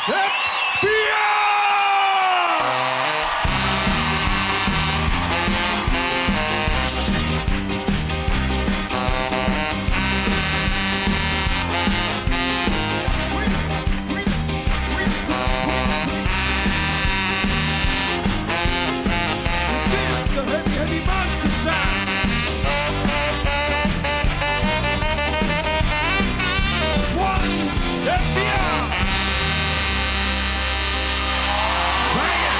Step Beyond! This is the Heavy Heavy Monster sound. One step beyond. Bang it.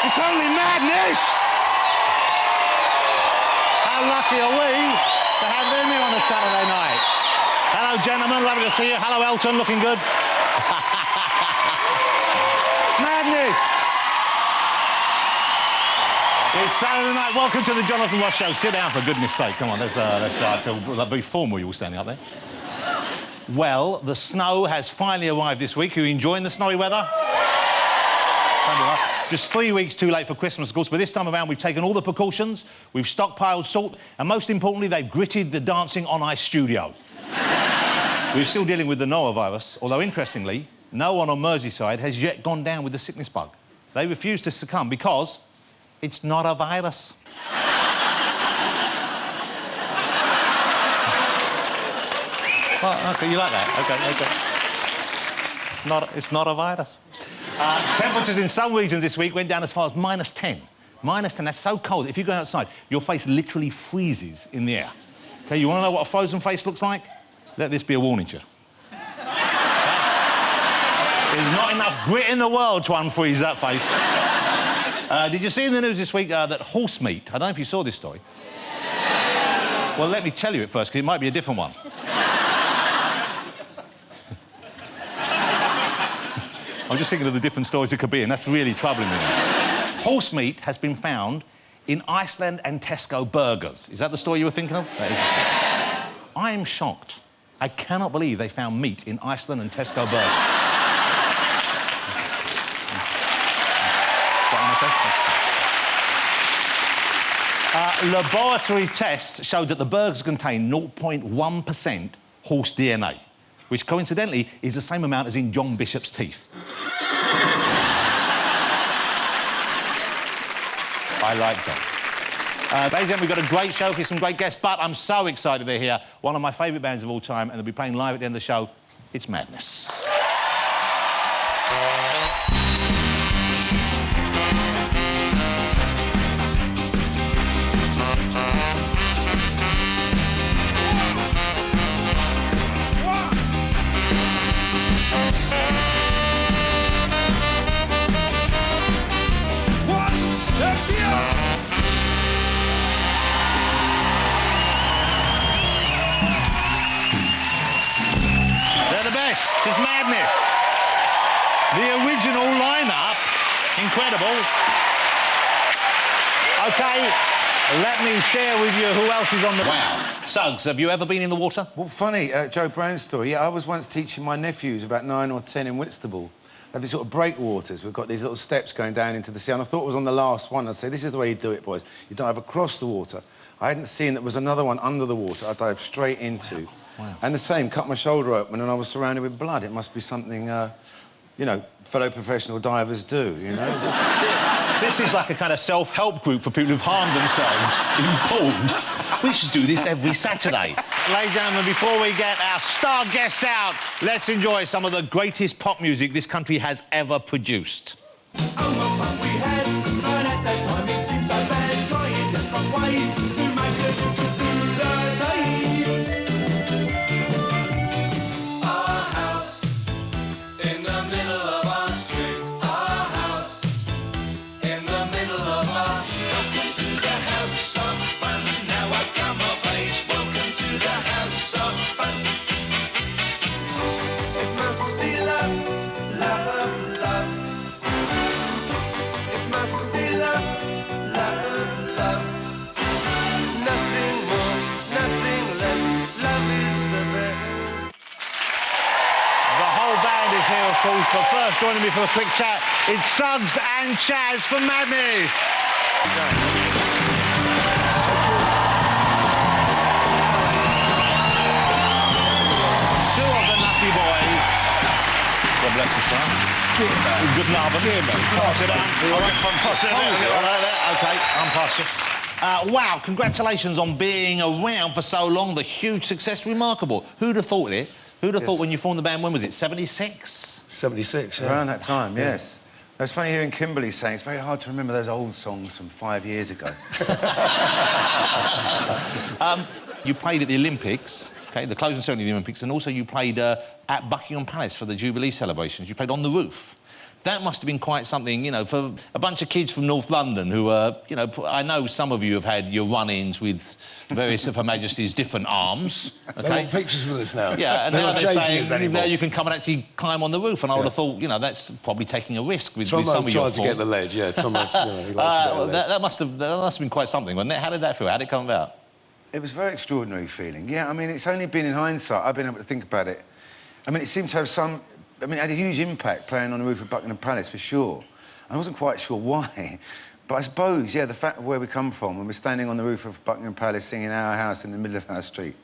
It's only madness. How lucky are we to have them here on a Saturday night? Hello, gentlemen. Lovely to see you. Hello, Elton. Looking good. Madness. It's Saturday night. Welcome to the Jonathan Ross Show. Sit down, for goodness sake. Come on, let's I feel very formal, you all standing up there. Well, the snow has finally arrived this week. Are you enjoying the snowy weather? Just 3 weeks too late for Christmas, of course, but this time around we've taken all the precautions, we've stockpiled salt, and most importantly, they've gritted the Dancing on Ice studio. We're still dealing with the Noah virus, although, interestingly, no one on Merseyside has yet gone down with the sickness bug. They refuse to succumb because it's not a virus. Oh, OK, you like that? OK. It's not a virus. Temperatures in some regions this week went down as far as -10. -10, that's so cold. If you go outside, your face literally freezes in the air. OK, you want to know what a frozen face looks like? Let this be a warning to you. There's not enough grit in the world to unfreeze that face. Did you see in the news this week that horse meat... I don't know if you saw this story. Well, let me tell you it first, because it might be a different one. I'm just thinking of the different stories it could be, and that's really troubling me. Horse meat has been found in Iceland and Tesco burgers. Is that the story you were thinking of? That is the story. I am shocked. I cannot believe they found meat in Iceland and Tesco burgers. Laboratory tests showed that the burgers contain 0.1% horse DNA, which coincidentally is the same amount as in John Bishop's teeth. I like that. Ladies and gentlemen, we've got a great show for you, some great guests, but I'm so excited they're here. One of my favourite bands of all time, and they'll be playing live at the end of the show. It's Madness. It's Madness. The original lineup. Incredible. OK, let me share with you who else is on the... Wow. Suggs, have you ever been in the water? Well, funny, Joe Brown's story. Yeah, I was once teaching my nephews, about 9 or 10, in Whitstable. They have these sort of breakwaters. We've got these little steps going down into the sea, and I thought it was on the last one. I'd say, this is the way you do it, boys. You dive across the water. I hadn't seen there was another one under the water I dived straight into. Wow. And the same, cut my shoulder open and I was surrounded with blood. It must be something, you know, fellow professional divers do, you know? This is like a kind of self-help group for people who've harmed themselves in pools. We should do this every Saturday. Ladies and gentlemen, before we get our star guests out, let's enjoy some of the greatest pop music this country has ever produced. Oh, what fun we had, but at that time it seemed so bad, trying different ways to make it through the day. Our house in the middle of our street. Our house in the middle of our... Welcome to the house of fun. Now I've come of age. Welcome to the house of fun. It must be love, love, love. It must be love, love, love. Nothing more, nothing less. Love is the best. The whole band is here, of course, but first, joining me for a quick chat, it's Suggs and Chaz from Madness. bless you, son. Good Narvin. Pass it down. All right, pass it down. OK, I'm passing. Wow, congratulations on being around for so long. The huge success, remarkable. Who'd have thought it? Who'd have thought when you formed the band, when was it, 76? 76, yeah. Around that time, yes. It was funny hearing Kimberly saying it's very hard to remember those old songs from 5 years ago. You played at the Olympics, OK, the closing ceremony of the Olympics, and also you played at Buckingham Palace for the Jubilee celebrations. You played on the roof. That must have been quite something, you know, for a bunch of kids from North London who are, you know, I know some of you have had your run-ins with various of Her Majesty's different arms. They want pictures with us now. Yeah, and they're now not they're chasing us saying anymore. now you can come and actually climb on the roof, and I would have thought, you know, that's probably taking a risk with some of your tried to get the ledge, yeah. Tom, he likes to get the ledge. that must have been quite something, wasn't it? How did that feel? How did it come about? It was a very extraordinary feeling. Yeah, I mean, it's only been in hindsight I've been able to think about it. I mean, it seemed to have some... I mean, it had a huge impact playing on the roof of Buckingham Palace, for sure. I wasn't quite sure why, but I suppose, yeah, the fact of where we come from, when we're standing on the roof of Buckingham Palace singing Our House in the middle of our street,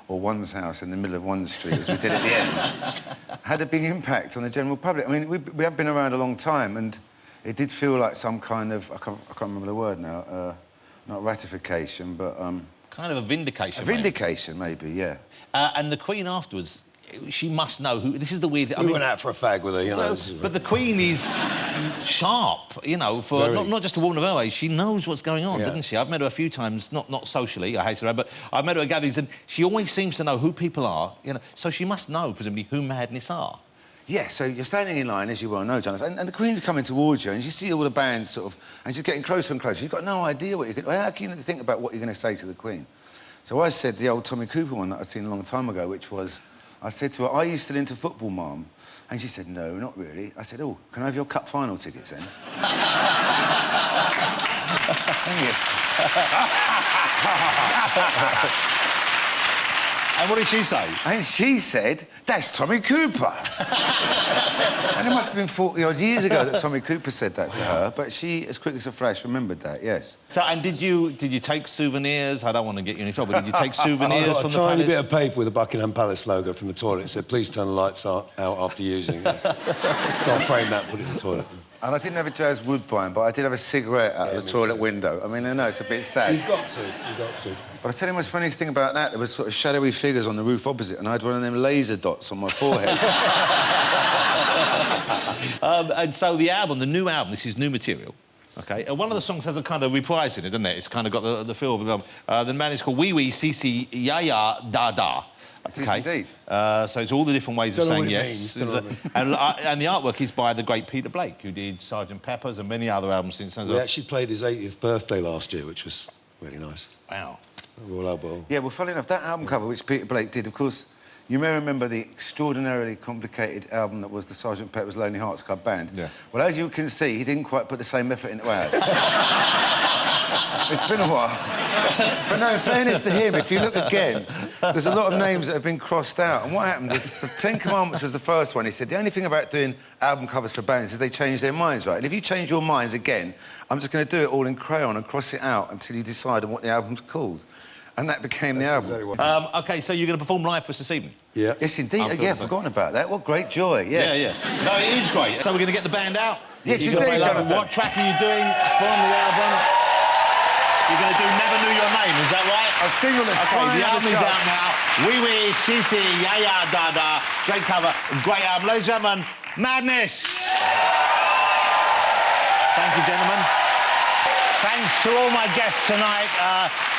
or One's House in the middle of one street, as we did at the end, had a big impact on the general public. I mean, we have been around a long time, and it did feel like some kind of... I can't remember the word now. Not ratification, but... Kind of a vindication, a vindication, maybe, yeah. And the Queen afterwards, she must know who... This is the weird... We went out for a fag with her, you know. But the Queen is sharp, you know, for not just a woman of her age. She knows what's going on, doesn't she? I've met her a few times, not socially, I hate her, but I've met her at gatherings, and she always seems to know who people are, you know, so she must know, presumably, who Madness are. Yeah, so you're standing in line, as you well know, Jonathan, and the Queen's coming towards you, and you see all the bands sort of... And she's getting closer and closer. You've got no idea what you're going to... How can you think about what you're going to say to the Queen? So I said the old Tommy Cooper one that I'd seen a long time ago, which was... I said to her, "Are you still into football, Mum?" And she said, "No, not really." I said, "Oh, can I have your cup final tickets then?" Thank you. And what did she say? And she said, "That's Tommy Cooper." And it must have been 40-odd years ago that Tommy Cooper said that to her, but she, as quick as a flash, remembered that, yes. So, and did you take souvenirs? I don't want to get you in trouble, but did you take souvenirs I got from a the tiny palace? bit of paper with the Buckingham Palace logo from the toilet. It said, "Please turn the lights out after using it." So I framed that and put it in the toilet. And I didn't have a Jazz Woodbine, but I did have a cigarette out of the toilet window. I mean, I know it's a bit sad. You've got to. But I tell you what's the funniest thing about that, there was sort of shadowy figures on the roof opposite, and I had one of them laser dots on my forehead. And so the album, the new album, this is new material, OK? One of the songs has a kind of reprise in it, doesn't it? It's kind of got the feel of the album. The man is called Wee Wee Sisi Ya Ya Da Da. It is indeed. So it's all the different ways of saying yes. Means, and the artwork is by the great Peter Blake, who did Sgt. Pepper's and many other albums since then. We actually played his 80th birthday last year, which was really nice. Wow. Yeah, well, funnily enough, that album cover, which Peter Blake did, of course, you may remember the extraordinarily complicated album that was the Sgt. Pepper's Lonely Hearts Club Band. Yeah. Well, as you can see, he didn't quite put the same effort into ours. It's been a while. But no, in fairness to him, if you look again, there's a lot of names that have been crossed out. And what happened is the Ten Commandments was the first one. He said, the only thing about doing album covers for bands is they change their minds, right? And if you change your minds again, I'm just going to do it all in crayon and cross it out until you decide on what the album's called. And that became the album. Exactly OK, so you're going to perform live for us this evening? Yeah. Yes, indeed. I've forgotten about that. What great joy, yes. Yeah. No, it is great. So we're going to get the band out? Yes, You're indeed, gonna play Jonathan. What track are you doing from the album? You're going to do Never Knew Your Name, is that right? A single that's flying the out album the is charts. out now. Wee Wee, Sisi, Ya Ya Da Da. Great cover, great album. Ladies and gentlemen, Madness. Thank you, gentlemen. Thanks to all my guests tonight.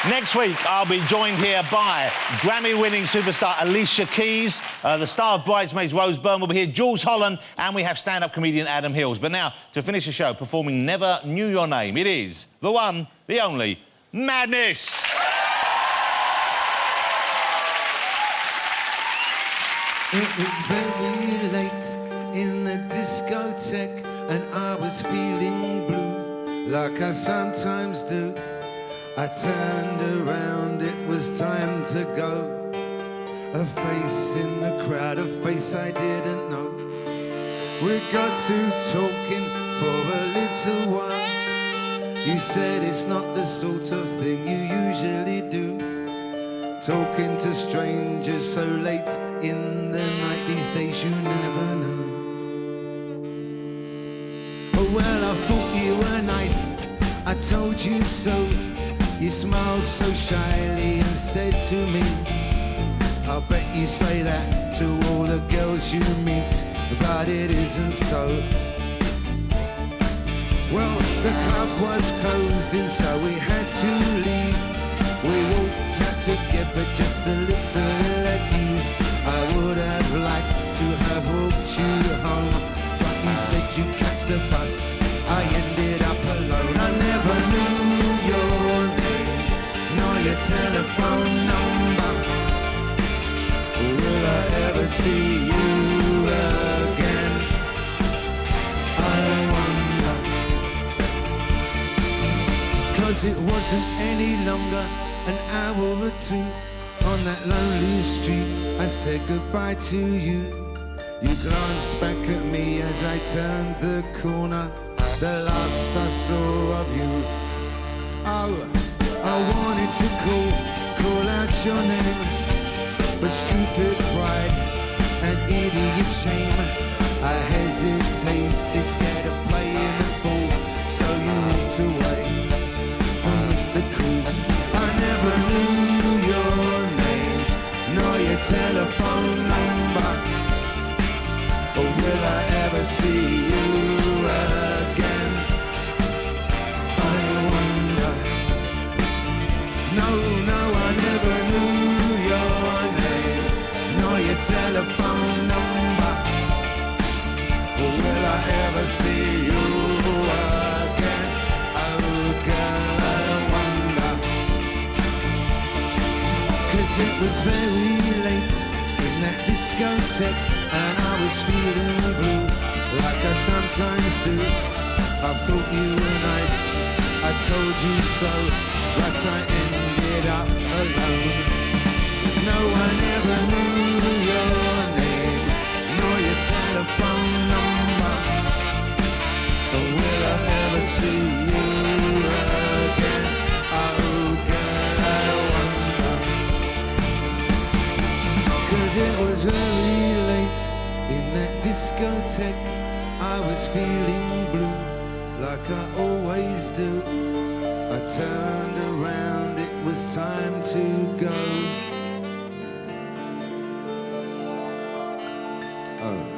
Next week, I'll be joined here by Grammy-winning superstar Alicia Keys, the star of Bridesmaids, Rose Byrne, will be here, Jules Holland, and we have stand-up comedian Adam Hills. But now, to finish the show, performing Never Knew Your Name, it is the one, the only, Madness. It was very late in the discotheque, and I was feeling blue, like I sometimes do. I turned around, it was time to go. A face in the crowd, a face I didn't know. We got to talking for a little while. You said it's not the sort of thing you usually do, talking to strangers so late in the night. These days you never know. told you so. You smiled so shyly and said to me, I bet you say that to all the girls you meet, but it isn't so. Well, the club was closing, so we had to leave. We walked out together just a little at ease. I would have liked to have walked you home, but you said you'd catch the bus. I ended up alone. I never knew your name, nor your telephone number. Will I ever see you again? I wonder. 'Cause it wasn't any longer an hour or two on that lonely street. I said goodbye to you. You glanced back at me as I turned the corner. The last I saw of you. Oh, I wanted to call out your name, but stupid pride and idiot shame, I hesitated, scared of playing the fool. So you walked away from Mr. Cool. I never knew your name, nor your telephone number. Or will I ever see you again? I wonder. No, I never knew your name, nor your telephone number. Or will I ever see you again? Oh, girl, I wonder. 'Cause it was very late in that discotheque, and I was feeling blue, like I sometimes do. I thought you were nice, I told you so, but I ended up alone. No, I never knew your name, nor your telephone number. But will I ever see you again? Oh, girl, I wonder. 'Cause it was very late in that discotheque. I was feeling blue, like I always do. I turned around, it was time to go. Oh.